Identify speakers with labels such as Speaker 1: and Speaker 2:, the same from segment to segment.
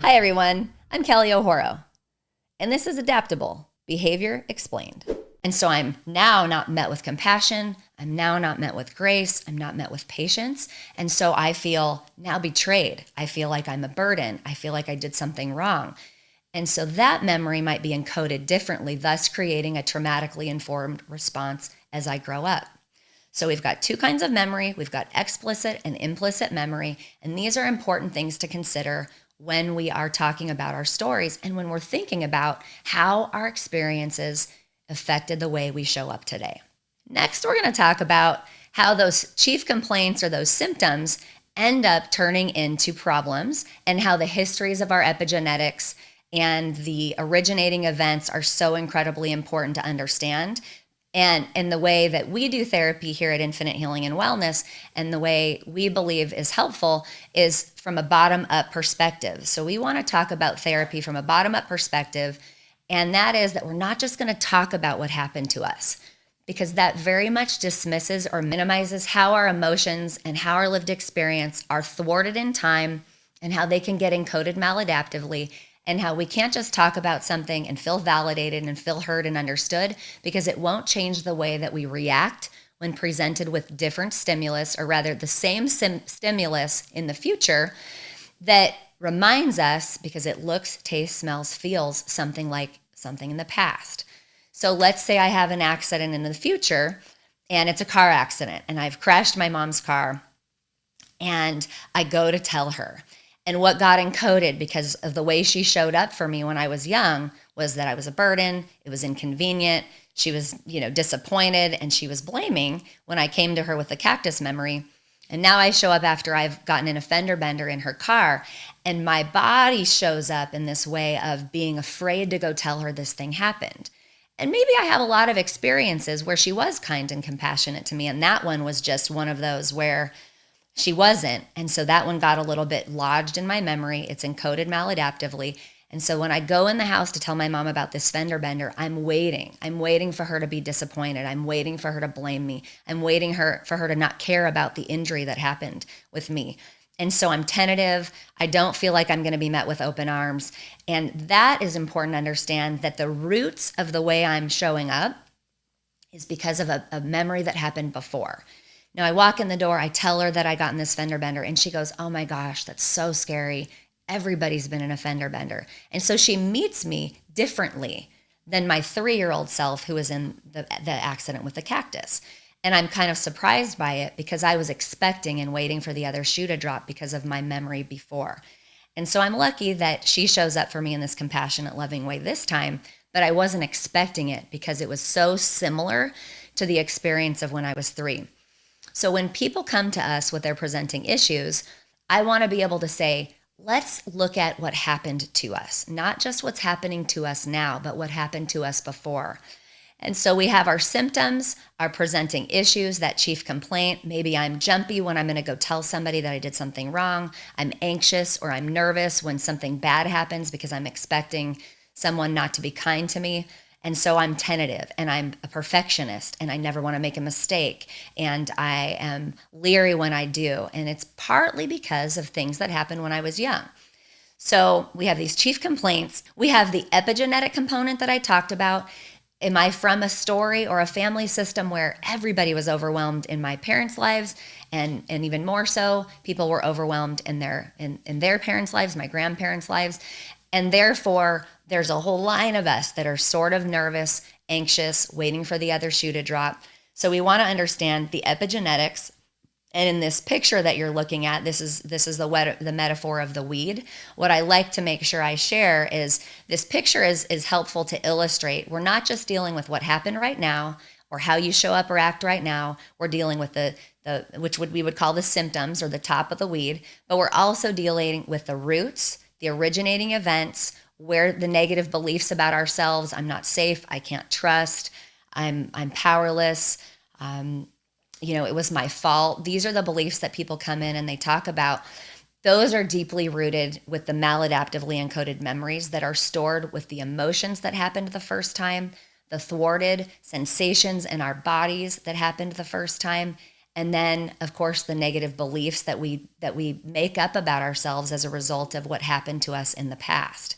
Speaker 1: Hi everyone, I'm Kelly O'Horo, and this is Adaptable, Behavior Explained. And so I'm now not met with compassion, I'm now not met with grace, I'm not met with patience, and so I feel now betrayed. I feel like I'm a burden, I feel like I did something wrong. And so that memory might be encoded differently, thus creating a traumatically informed response as I grow up. So we've got two kinds of memory. We've got explicit and implicit memory, and these are important things to consider when we are talking about our stories and when we're thinking about how our experiences affected the way we show up today. Next, we're going to talk about how those chief complaints or those symptoms end up turning into problems and how the histories of our epigenetics and the originating events are so incredibly important to understand. And in the way that we do therapy here at Infinite Healing and Wellness, and the way we believe is helpful, is from a bottom-up perspective. So we want to talk about therapy from a bottom-up perspective, and that is that we're not just going to talk about what happened to us, because that very much dismisses or minimizes how our emotions and how our lived experience are thwarted in time and how they can get encoded maladaptively, and how we can't just talk about something and feel validated and feel heard and understood, because it won't change the way that we react when presented with different stimulus, or rather the same stimulus in the future that reminds us, because it looks, tastes, smells, feels something like something in the past. So let's say I have an accident in the future, and it's a car accident, and I've crashed my mom's car, and I go to tell her. And what got encoded because of the way she showed up for me when I was young was that I was a burden, it was inconvenient, she was, disappointed, and she was blaming when I came to her with the cactus memory. And now I show up after I've gotten in a fender bender in her car, and my body shows up in this way of being afraid to go tell her this thing happened. And maybe I have a lot of experiences where she was kind and compassionate to me, and that one was just one of those where she wasn't. And so that one got a little bit lodged in my memory. It's encoded maladaptively. And so when I go in the house to tell my mom about this fender bender, I'm waiting. I'm waiting for her to be disappointed. I'm waiting for her to blame me. I'm waiting for her to not care about the injury that happened with me. And so I'm tentative. I don't feel like I'm going to be met with open arms. And that is important to understand, that the roots of the way I'm showing up is because of a memory that happened before. Now, I walk in the door, I tell her that I got in this fender bender, and she goes, "Oh my gosh, that's so scary. Everybody's been in a fender bender." And so she meets me differently than my 3-year-old self who was in the accident with the cactus. And I'm kind of surprised by it, because I was expecting and waiting for the other shoe to drop because of my memory before. And so I'm lucky that she shows up for me in this compassionate, loving way this time, but I wasn't expecting it because it was so similar to the experience of when I was 3. So when people come to us with their presenting issues, I want to be able to say, let's look at what happened to us, not just what's happening to us now, but what happened to us before. And so we have our symptoms, our presenting issues, that chief complaint. Maybe I'm jumpy when I'm going to go tell somebody that I did something wrong. I'm anxious or I'm nervous when something bad happens because I'm expecting someone not to be kind to me. And so I'm tentative, and I'm a perfectionist, and I never want to make a mistake, and I am leery when I do. And it's partly because of things that happened when I was young. So we have these chief complaints. We have the epigenetic component that I talked about. Am I from a story or a family system where everybody was overwhelmed in my parents' lives, and even more so, people were overwhelmed in their parents' lives, my grandparents' lives, and therefore there's a whole line of us that are sort of nervous, anxious, waiting for the other shoe to drop. So we want to understand the epigenetics. And in this picture that you're looking at, this is the metaphor of the weed. What I like to make sure I share is this picture is helpful to illustrate. We're not just dealing with what happened right now or how you show up or act right now. We're dealing with we would call the symptoms or the top of the weed, but we're also dealing with the roots, the originating events, where the negative beliefs about ourselves, I'm not safe, I can't trust, I'm powerless, it was my fault. These are the beliefs that people come in and they talk about. Those are deeply rooted with the maladaptively encoded memories that are stored with the emotions that happened the first time, the thwarted sensations in our bodies that happened the first time, And then, of course, the negative beliefs that we make up about ourselves as a result of what happened to us in the past.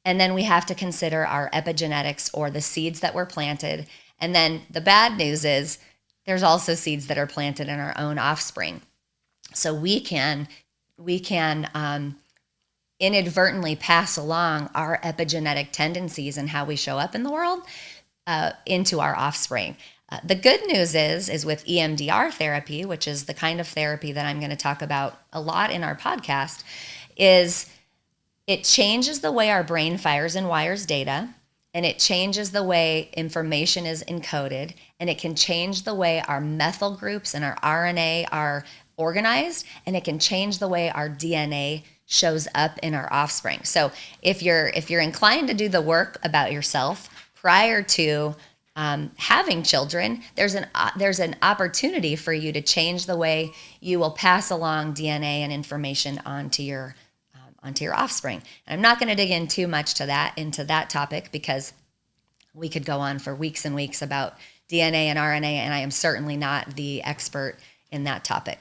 Speaker 1: And then we have to consider our epigenetics, or the seeds that were planted. And then the bad news is there's also seeds that are planted in our own offspring. So we can inadvertently pass along our epigenetic tendencies and how we show up in the world into our offspring. The good news is with EMDR therapy, which is the kind of therapy that I'm going to talk about a lot in our podcast, is it changes the way our brain fires and wires data, and it changes the way information is encoded, and it can change the way our methyl groups and our RNA are organized, and it can change the way our DNA shows up in our offspring. So if you're inclined to do the work about yourself prior to having children, there's an opportunity for you to change the way you will pass along DNA and information onto your offspring. And I'm not going to dig in too much into that topic, because we could go on for weeks and weeks about DNA and RNA, and I am certainly not the expert in that topic.